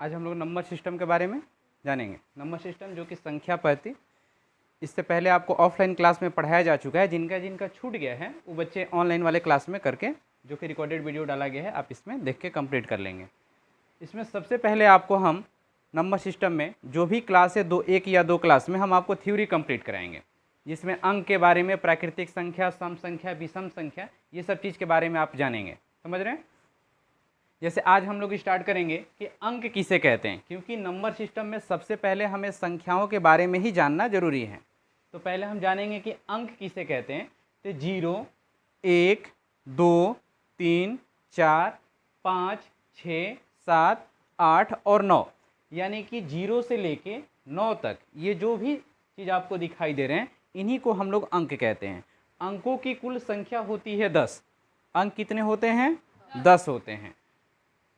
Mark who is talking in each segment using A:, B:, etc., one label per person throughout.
A: आज हम लोग नंबर सिस्टम के बारे में जानेंगे। नंबर सिस्टम जो कि संख्या पद्धति, इससे पहले आपको ऑफलाइन क्लास में पढ़ाया जा चुका है। जिनका जिनका छूट गया है वो बच्चे ऑनलाइन वाले क्लास में करके, जो कि रिकॉर्डेड वीडियो डाला गया है, आप इसमें देख के कंप्लीट कर लेंगे। इसमें सबसे पहले आपको हम नंबर सिस्टम में जो भी क्लास है, एक या दो क्लास में हम आपको थ्योरी कंप्लीट कराएंगे, जिसमें अंक के बारे में, प्राकृतिक संख्या, सम संख्या, विषम संख्या, ये सब चीज़ के बारे में आप जानेंगे। समझ रहे हैं? जैसे आज हम लोग स्टार्ट करेंगे कि अंक किसे कहते हैं, क्योंकि नंबर सिस्टम में सबसे पहले हमें संख्याओं के बारे में ही जानना जरूरी है। तो पहले हम जानेंगे कि अंक किसे कहते हैं। तो 0, 1, 2, 3, 4, 5, 6, 7, 8 और 9, यानी कि 0 से लेके 9 तक ये जो भी चीज़ आपको दिखाई दे रहे हैं, इन्हीं को हम लोग अंक कहते हैं। अंकों की कुल संख्या होती है 10। अंक कितने होते हैं? 10 होते हैं।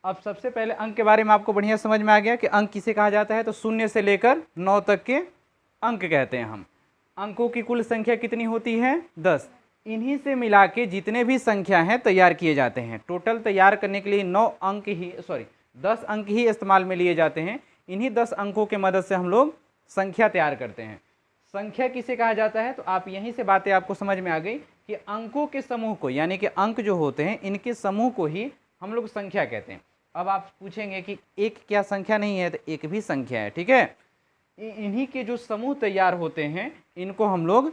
A: अब सबसे पहले अंक के बारे में आपको बढ़िया समझ में आ गया कि अंक किसे कहा जाता है। तो 0 से लेकर 9 तक के अंक कहते हैं हम। अंकों की कुल संख्या कितनी होती है? 10। इन्हीं से मिला के जितने भी संख्या हैं तैयार किए जाते हैं। टोटल तैयार करने के लिए 10 अंक ही इस्तेमाल में लिए जाते हैं। इन्हीं 10 अंकों के मदद से हम लोग संख्या तैयार करते हैं। संख्या किसे कहा जाता है? तो आप यहीं से बातें आपको समझ में आ गई कि अंकों के समूह को, यानी कि अंक जो होते हैं इनके समूह को ही हम लोग संख्या कहते हैं। अब आप पूछेंगे कि एक क्या संख्या नहीं है? तो एक भी संख्या है, ठीक है। इन्हीं के जो समूह तैयार होते हैं इनको हम लोग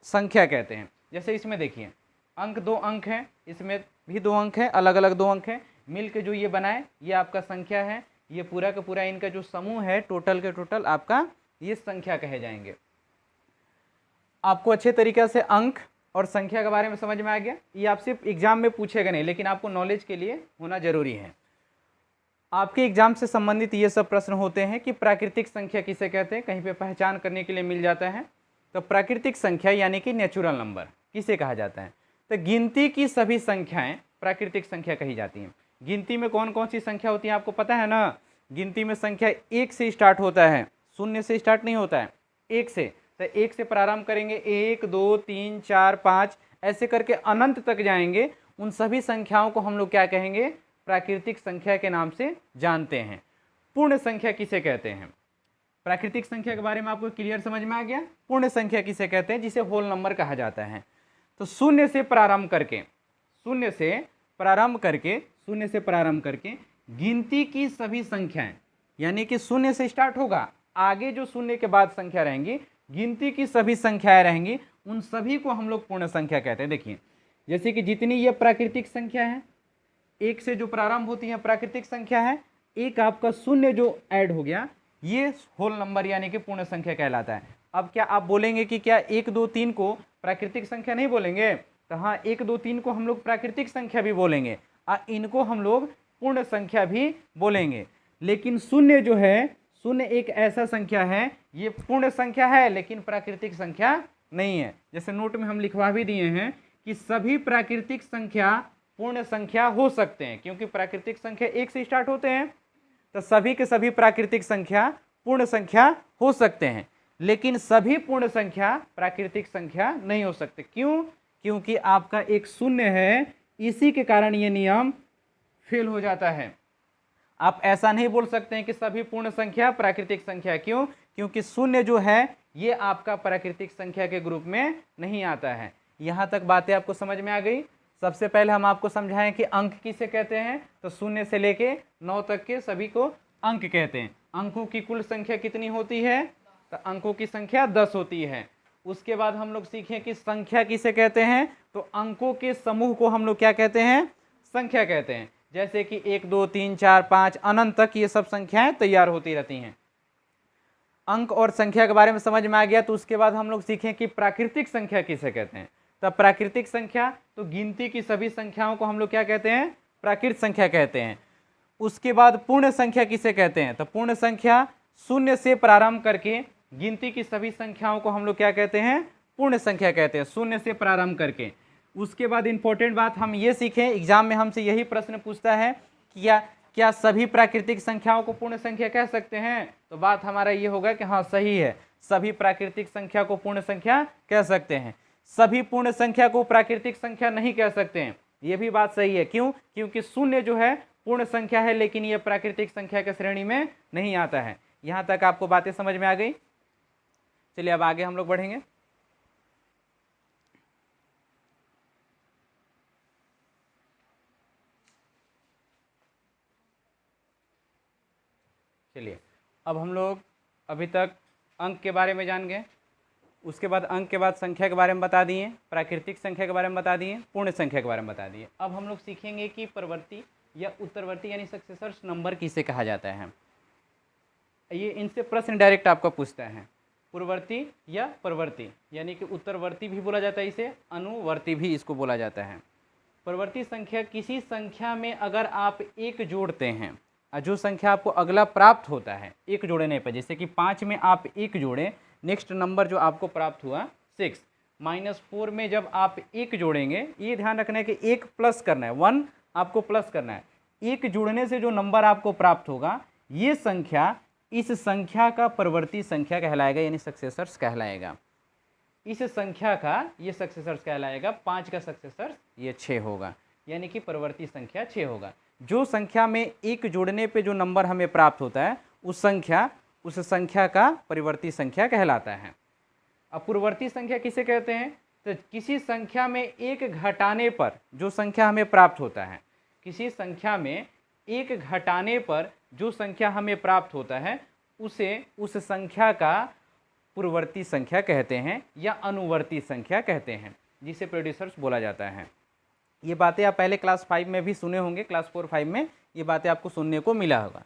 A: संख्या कहते हैं। जैसे इसमें देखिए, अंक 2 अंक हैं, इसमें भी 2 अंक हैं, अलग अलग 2 अंक हैं, मिल के जो ये बनाए ये आपका संख्या है। ये पूरा का पूरा इनका जो समूह है, टोटल के टोटल आपका ये संख्या कहे जाएंगे। आपको अच्छे तरीके से अंक और संख्या के बारे में समझ में आ गया। ये आपसे एग्जाम में पूछेगा नहीं, लेकिन आपको नॉलेज के लिए होना जरूरी है। आपके एग्जाम से संबंधित ये सब प्रश्न होते हैं कि प्राकृतिक संख्या किसे कहते हैं, कहीं पे पहचान करने के लिए मिल जाता है। तो प्राकृतिक संख्या यानी कि नेचुरल नंबर किसे कहा जाता है? तो गिनती की सभी संख्याएं प्राकृतिक संख्या कही जाती हैं। गिनती में कौन कौन सी संख्या होती है आपको पता है ना? गिनती में संख्या 1 से स्टार्ट होता है, 0 से स्टार्ट नहीं होता है, 1 से। तो 1 से प्रारंभ करेंगे, 1, 2, 3, 4, 5 ऐसे करके अनंत तक जाएंगे। उन सभी संख्याओं को हम लोग क्या कहेंगे? प्राकृतिक संख्या के नाम से जानते हैं। पूर्ण संख्या किसे कहते हैं? प्राकृतिक संख्या के बारे में आपको क्लियर समझ में आ गया। पूर्ण संख्या किसे कहते हैं? जिसे होल नंबर कहा जाता है। तो 0 से प्रारंभ करके गिनती की सभी संख्याएं, यानी कि 0 से स्टार्ट होगा, आगे जो 0 के बाद संख्या रहेंगी, गिनती की सभी संख्याएं रहेंगी, उन सभी को हम लोग पूर्ण संख्या कहते हैं। देखिए, जैसे कि जितनी ये प्राकृतिक संख्या है, 1 से जो प्रारंभ होती है प्राकृतिक संख्या है, एक आपका 0 जो ऐड हो गया, ये होल नंबर यानी कि पूर्ण संख्या कहलाता है। अब क्या आप बोलेंगे कि क्या 1, 2, 3 को प्राकृतिक संख्या नहीं बोलेंगे? तो हाँ, 1, 2, 3 को हम लोग प्राकृतिक संख्या भी बोलेंगे और इनको हम लोग पूर्ण संख्या भी बोलेंगे। लेकिन 0 जो है, 0 एक ऐसा संख्या है, ये पूर्ण संख्या है लेकिन प्राकृतिक संख्या नहीं है। जैसे नोट में हम लिखवा भी दिए हैं कि सभी प्राकृतिक संख्या पूर्ण संख्या हो सकते हैं, क्योंकि प्राकृतिक संख्या 1 से स्टार्ट होते हैं। तो सभी के सभी प्राकृतिक संख्या पूर्ण संख्या हो सकते हैं, लेकिन सभी पूर्ण संख्या प्राकृतिक संख्या नहीं हो सकते। क्यों? क्योंकि आपका एक 0 है, इसी के कारण ये नियम फेल हो जाता है। आप ऐसा नहीं बोल सकते हैं कि सभी पूर्ण संख्या प्राकृतिक संख्या। क्यों? क्योंकि 0 जो है ये आपका प्राकृतिक संख्या के ग्रुप में नहीं आता है। यहाँ तक बातें आपको समझ में आ गई। सबसे पहले हम आपको समझाएं कि अंक किसे कहते हैं। तो 0 से लेके 9 तक के सभी को अंक कहते हैं। अंकों की कुल संख्या कितनी होती है? तो अंकों की संख्या 10 होती है। उसके बाद हम लोग सीखें कि संख्या किसे कहते हैं। तो अंकों के समूह को हम लोग क्या कहते हैं? संख्या कहते हैं। जैसे कि 1, 2, 3, 4, 5 अनंत तक ये सब संख्याएं तैयार होती रहती हैं। अंक और संख्या के बारे में समझ में आ गया। तो उसके बाद हम लोग सीखें कि प्राकृतिक संख्या किसे कहते हैं। तब प्राकृतिक संख्या, तो गिनती की सभी संख्याओं को हम लोग क्या कहते हैं? प्राकृत संख्या कहते हैं। उसके बाद पूर्ण संख्या किसे कहते हैं? तो पूर्ण संख्या 0 से प्रारंभ करके गिनती की सभी संख्याओं को हम लोग क्या कहते हैं? पूर्ण संख्या कहते हैं, 0 से प्रारंभ करके। उसके बाद इंपॉर्टेंट बात हम ये सीखें, एग्जाम में हमसे यही प्रश्न पूछता है कि क्या सभी प्राकृतिक संख्याओं को पूर्ण संख्या कह सकते हैं? तो बात हमारा ये होगा कि हाँ सही है, सभी प्राकृतिक संख्या को पूर्ण संख्या कह सकते हैं। सभी पूर्ण संख्या को प्राकृतिक संख्या नहीं कह सकते हैं, ये भी बात सही है। क्यों? क्योंकि 0 जो है पूर्ण संख्या है लेकिन ये प्राकृतिक संख्या के श्रेणी में नहीं आता है। यहाँ तक आपको बातें समझ में आ गई। चलिए अब आगे हम लोग बढ़ेंगे। चलिए अब हम लोग अभी तक अंक के बारे में जान गए, उसके बाद अंक के बाद संख्या के बारे में बता दिए, प्राकृतिक संख्या के बारे में बता दिए, पूर्ण संख्या के बारे में बता दिए। अब हम लोग सीखेंगे कि परवर्ती या उत्तरवर्ती यानी सक्सेसर्स नंबर किसे कहा जाता है। ये इनसे प्रश्न डायरेक्ट आपका पूछता है, पूर्ववर्ती या परवर्ती, यानी कि उत्तरवर्ती भी बोला जाता है, इसे अनुवर्ती भी इसको बोला जाता है। परवर्ती संख्या किसी संख्या में अगर आप एक जोड़ते हैं, जो संख्या आपको अगला प्राप्त होता है एक जोड़ने पर, जैसे कि 5 में आप एक जोड़े, नेक्स्ट नंबर जो आपको प्राप्त हुआ 6, -4 में जब आप एक जोड़ेंगे, ये ध्यान रखना है कि एक प्लस करना है, 1 आपको प्लस करना है, एक जुड़ने से जो नंबर आपको प्राप्त होगा ये संख्या इस संख्या का परवर्ती संख्या कहलाएगा, यानी सक्सेसर्स कहलाएगा। इस संख्या का ये सक्सेसर्स कहलाएगा। 5 का सक्सेसर्स ये 6 होगा, यानी कि परवर्ती संख्या 6 होगा। जो संख्या में एक जोड़ने पे जो नंबर हमें प्राप्त होता है उस संख्या का परिवर्ती संख्या कहलाता है। अब पूर्ववर्ती संख्या किसे कहते हैं? तो किसी संख्या में एक घटाने पर जो संख्या हमें प्राप्त होता है, किसी संख्या में एक घटाने पर जो संख्या हमें प्राप्त होता है उसे उस संख्या का पूर्ववर्ती संख्या कहते हैं या अनुवर्ती संख्या कहते हैं, जिसे प्रोड्यूसर्स बोला जाता है। ये बातें आप पहले क्लास 5 में भी सुने होंगे, क्लास 4-5 में ये बातें आपको सुनने को मिला होगा।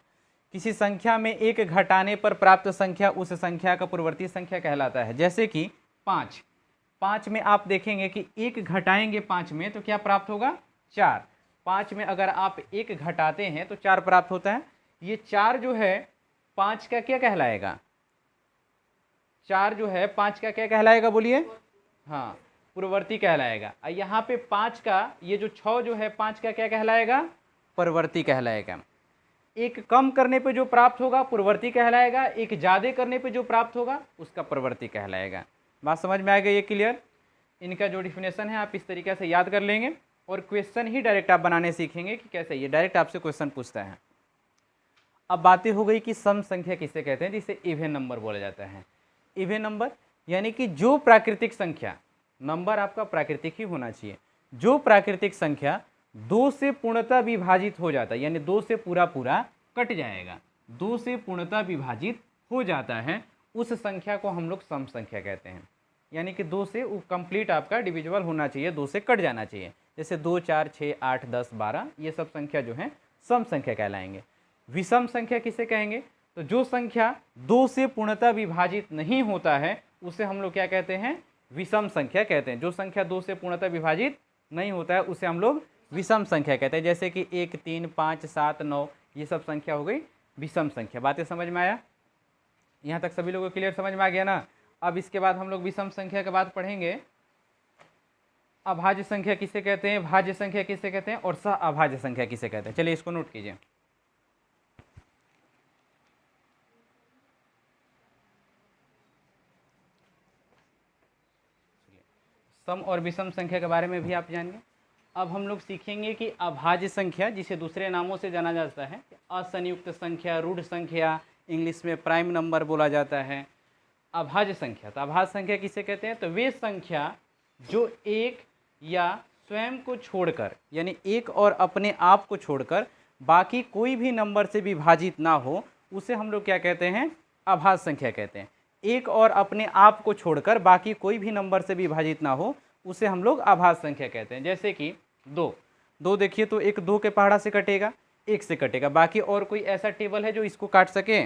A: किसी संख्या में एक घटाने पर प्राप्त संख्या उस संख्या का पूर्ववर्ती संख्या कहलाता है। जैसे कि 5 में आप देखेंगे कि एक घटाएंगे 5 में तो क्या प्राप्त होगा? 4। 5 में अगर आप एक घटाते हैं तो 4 प्राप्त होता है। ये 4 जो है 5 का क्या कहलाएगा? 4 जो है 5 का क्या कहलाएगा बोलिए? हाँ, पूर्ववर्ती कहलाएगा। और यहाँ पे 5 का ये जो 6 जो है 5 का क्या कहलाएगा? परवर्ती कहलाएगा। एक कम करने पे जो प्राप्त होगा पूर्ववर्ती कहलाएगा, एक ज़्यादा करने पे जो प्राप्त होगा उसका परवर्ती कहलाएगा। बात समझ में आ गई? ये क्लियर? इनका जो डिफिनेशन है आप इस तरीके से याद कर लेंगे और क्वेश्चन ही डायरेक्ट आप बनाने सीखेंगे कि कैसे ये डायरेक्ट आपसे क्वेश्चन पूछता है। अब बातें हो गई कि सम संख्या किसे कहते हैं, जिसे इवन नंबर बोला जाता है। इवन नंबर यानी कि जो प्राकृतिक संख्या, नंबर आपका प्राकृतिक ही होना चाहिए, जो प्राकृतिक संख्या 2 से पूर्णतः विभाजित हो जाता है, यानी 2 से पूरा कट जाएगा, 2 से पूर्णतः विभाजित हो जाता है, उस संख्या को हम लोग सम संख्या कहते हैं। यानी कि 2 से कंप्लीट आपका डिविजिबल होना चाहिए, 2 से कट जाना चाहिए। जैसे 2, 4, 6, 8, 10, 12 ये सब संख्या जो है सम संख्या कहलाएंगे। विषम संख्या किसे कहेंगे? तो जो संख्या 2 से पूर्णतः विभाजित नहीं होता है उसे हम लोग क्या कहते हैं? विषम संख्या कहते हैं। जो संख्या 2 से पूर्णतः विभाजित नहीं होता है उसे हम लोग विषम संख्या कहते हैं। जैसे कि 1, 3, 5, 7, 9 ये सब संख्या हो गई विषम संख्या। बातें समझ में आया? यहाँ तक सभी लोगों को क्लियर समझ में आ गया ना? अब इसके बाद हम लोग विषम संख्या के बाद पढ़ेंगे अभाज्य संख्या किसे कहते हैं, भाज्य संख्या किसे कहते हैं और सह अभाज्य संख्या किसे कहते हैं। चलिए इसको नोट कीजिए। सम और विषम संख्या के बारे में भी आप जानिए। अब हम लोग सीखेंगे कि अभाज्य संख्या, जिसे दूसरे नामों से जाना जाता है, असंयुक्त संख्या, रूढ़ संख्या, इंग्लिश में प्राइम नंबर बोला जाता है। अभाज्य संख्या, तो अभाज्य संख्या किसे कहते हैं? तो वे संख्या जो एक या स्वयं को छोड़कर, यानी एक और अपने आप को छोड़कर बाकी कोई भी नंबर से विभाजित ना हो, उसे हम लोग क्या कहते हैं? अभाज्य संख्या कहते हैं। एक और अपने आप को छोड़कर बाकी कोई भी नंबर से विभाजित ना हो उसे हम लोग अभाज्य संख्या कहते हैं। जैसे कि 2 देखिए तो एक 2 के पहाड़ा से कटेगा, 1 से कटेगा। बाकी और कोई ऐसा टेबल है जो इसको काट सके?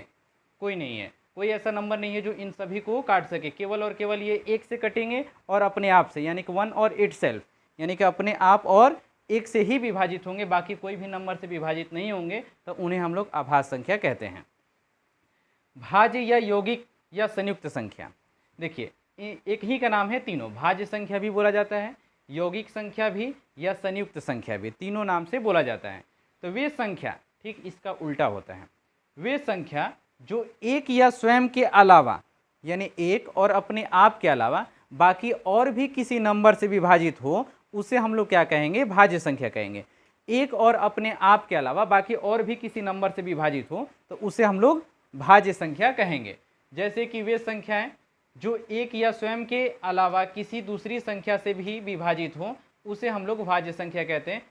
A: कोई नहीं है। कोई ऐसा नंबर नहीं है जो इन सभी को काट सके। केवल और केवल ये 1 से कटेंगे और अपने आप से, यानी कि 1 और इट सेल्फ, यानी कि अपने आप और 1 से ही विभाजित होंगे, बाकी कोई भी नंबर से विभाजित नहीं होंगे, तो उन्हें हम लोग अभाज्य संख्या कहते हैं। भाज्य या यौगिक या संयुक्त संख्या, देखिए एक ही का नाम है तीनों। भाज्य संख्या भी बोला जाता है, यौगिक संख्या भी या संयुक्त संख्या भी, तीनों नाम से बोला जाता है। तो वे संख्या, ठीक इसका उल्टा होता है, वे संख्या जो एक या स्वयं के अलावा, यानी एक और अपने आप के अलावा बाकी और भी किसी नंबर से विभाजित हो, उसे हम लोग क्या कहेंगे? भाज्य संख्या कहेंगे। एक और अपने आप के अलावा बाकी और भी किसी नंबर से विभाजित हो तो उसे हम लोग भाज्य संख्या कहेंगे। जैसे कि वे संख्याएं जो एक या स्वयं के अलावा किसी दूसरी संख्या से भी विभाजित हो उसे हम लोग भाज्य संख्या कहते हैं।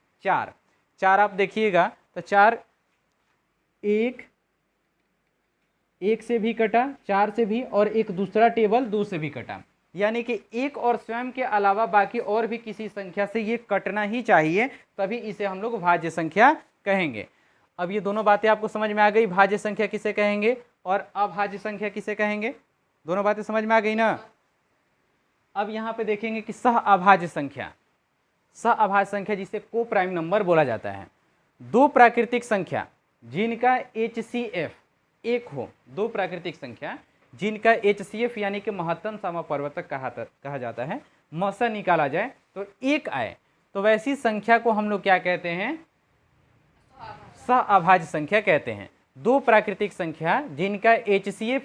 A: चार आप देखिएगा तो 4 एक से भी कटा, 4 से भी, और एक दूसरा टेबल 2 से भी कटा, यानी कि एक और स्वयं के अलावा बाकी और भी किसी संख्या से ये कटना ही चाहिए, तभी इसे हम लोग भाज्य संख्या कहेंगे। अब ये दोनों बातें आपको समझ में आ गई, भाज्य संख्या किसे कहेंगे और अभाज्य संख्या किसे कहेंगे, दोनों बातें समझ में आ गई ना। अब यहाँ पे देखेंगे कि सह अभाज्य संख्या, सह अभाज्य संख्या जिसे को प्राइम नंबर बोला जाता है। दो प्राकृतिक संख्या जिनका HCF एक हो, दो प्राकृतिक संख्या जिनका HCF यानी कि महत्तम समप्रवर्तक कहा जाता है, मसा निकाला जाए तो एक आए, तो वैसी संख्या को हम लोग क्या कहते हैं, सहअभाज्य संख्या कहते हैं। दो प्राकृतिक संख्या जिनका HCF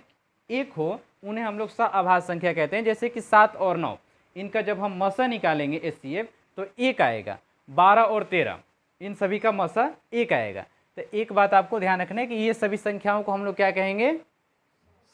A: एक हो उन्हें हम लोग सहअभाज्य संख्या कहते हैं। जैसे कि 7 और 9, इनका जब हम मसा निकालेंगे HCF तो एक आएगा। 12 और 13, इन सभी का मसा एक आएगा। तो एक बात आपको ध्यान रखना है कि ये सभी संख्याओं को हम लोग क्या कहेंगे,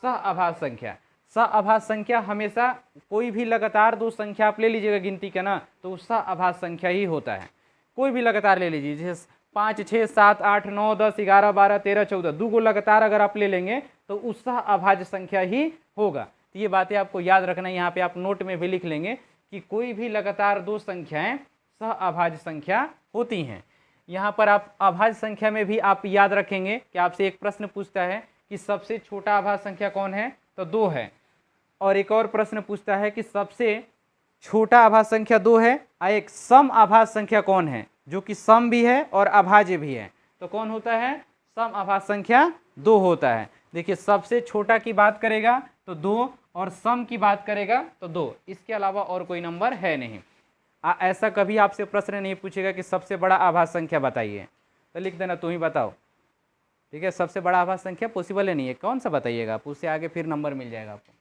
A: सहअभाज्य संख्या। सहअभाज्य संख्या हमेशा कोई भी लगातार दो संख्या आप ले लीजिएगा गिनती का ना, तो वो सहअभाज्य संख्या ही होता है। कोई भी लगातार ले लीजिए, जैसे 5, 6, 7, 8, 9, 10, 11, 12, 13, 14, दो को लगातार अगर आप ले लेंगे तो उस सहअभाज्य संख्या ही होगा। तो ये बातें आपको याद रखना है, यहाँ पे आप नोट में भी लिख लेंगे कि कोई भी लगातार दो संख्याएं सहअभाज्य संख्या होती हैं। यहाँ पर आप अभाज्य संख्या में भी आप याद रखेंगे कि आपसे एक प्रश्न पूछता है कि सबसे छोटा अभाज्य संख्या कौन है, तो 2 है। और एक और प्रश्न पूछता है कि सबसे छोटा अभाज्य संख्या 2 है, और एक सम अभाज्य संख्या कौन है, जो कि सम भी है और अभाज्य भी है, तो कौन होता है, सम अभाज्य संख्या 2 होता है। देखिए सबसे छोटा की बात करेगा तो 2 और सम की बात करेगा तो 2, इसके अलावा और कोई नंबर है नहीं। ऐसा कभी आपसे प्रश्न नहीं पूछेगा कि सबसे बड़ा अभाज्य संख्या बताइए, तो लिख देना तुम ही बताओ, ठीक है। सबसे बड़ा अभाज्य संख्या पॉसिबल है नहीं है, कौन सा बताइएगा आप, उससे आगे फिर नंबर मिल जाएगा आपको।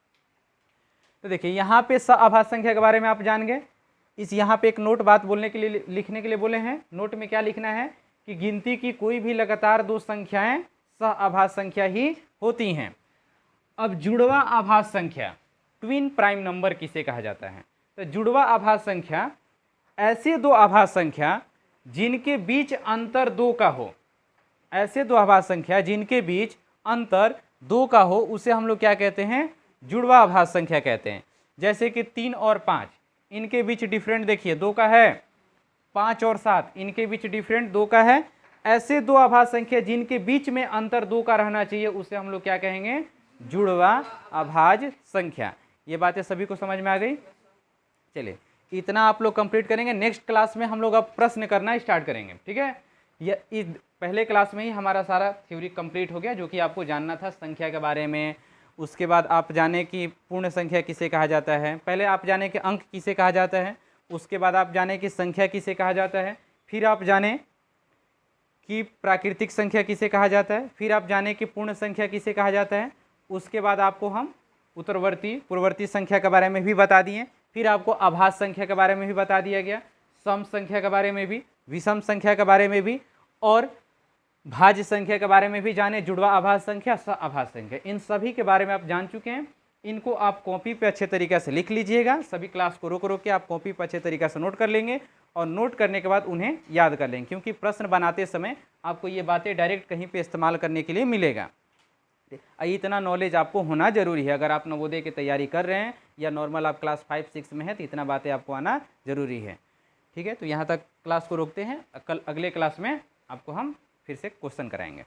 A: तो देखिए यहाँ पे सहअभाज्य संख्या के बारे में आप जान गए। इस यहाँ पे एक नोट बात बोलने के लिए, लिखने के लिए बोले हैं। नोट में क्या लिखना है कि गिनती की कोई भी लगातार दो संख्याएं सहअभाज्य संख्या ही होती हैं। अब जुड़वा अभाज्य संख्या, ट्विन प्राइम नंबर किसे कहा जाता है, तो जुड़वा अभाज्य संख्या ऐसे दो अभाज्य संख्या जिनके बीच अंतर 2 का हो, ऐसे दो अभाज्य संख्या जिनके बीच अंतर 2 का हो, उसे हम लोग क्या कहते हैं, जुड़वा अभाज्य संख्या कहते हैं। जैसे कि 3 और 5, इनके बीच डिफरेंट देखिए 2 का है। 5 और 7, इनके बीच डिफरेंट 2 का है। ऐसे दो अभाज्य संख्या जिनके बीच में अंतर 2 का रहना चाहिए, उसे हम लोग क्या कहेंगे, जुड़वा अभाज्य संख्या। ये बातें सभी को समझ में आ गई। चलिए इतना आप लोग कंप्लीट करेंगे। नेक्स्ट क्लास में हम लोग अब प्रश्न करना स्टार्ट करेंगे, ठीक है। ये पहले क्लास में ही हमारा सारा थ्योरी कंप्लीट हो गया, जो कि आपको जानना था संख्या के बारे में। उसके बाद आप जाने कि पूर्ण संख्या किसे कहा जाता है, पहले आप जाने कि अंक किसे कहा जाता है, उसके बाद आप जाने कि संख्या किसे कहा जाता है, फिर आप जाने कि प्राकृतिक संख्या किसे कहा जाता है, फिर आप जाने कि पूर्ण संख्या किसे कहा जाता है। उसके बाद आपको हम उत्तरवर्ती पूर्ववर्ती संख्या के बारे में भी बता दिए। फिर आपको अभाज्य संख्या के बारे में भी बता दिया गया, सम संख्या के बारे में भी, विषम संख्या के बारे में भी, और भाज्य संख्या के बारे में भी जाने, जुड़वा अभाज्य संख्या, सहअभाज्य संख्या, इन सभी के बारे में आप जान चुके हैं। इनको आप कॉपी पे अच्छे तरीके से लिख लीजिएगा। सभी क्लास को रोक के आप कॉपी पे अच्छे तरीके से नोट कर लेंगे, और नोट करने के बाद उन्हें याद कर लेंगे, क्योंकि प्रश्न बनाते समय आपको ये बातें डायरेक्ट कहीं पे इस्तेमाल करने के लिए मिलेगा। इतना नॉलेज आपको होना जरूरी है। अगर आप नवोदय की तैयारी कर रहे हैं या नॉर्मल आप क्लास 5, 6 में है, तो इतना बातें आपको आना जरूरी है, ठीक है। तो यहाँ तक क्लास को रोकते हैं, कल अगले क्लास में आपको हम फिर से क्वेश्चन कराएंगे।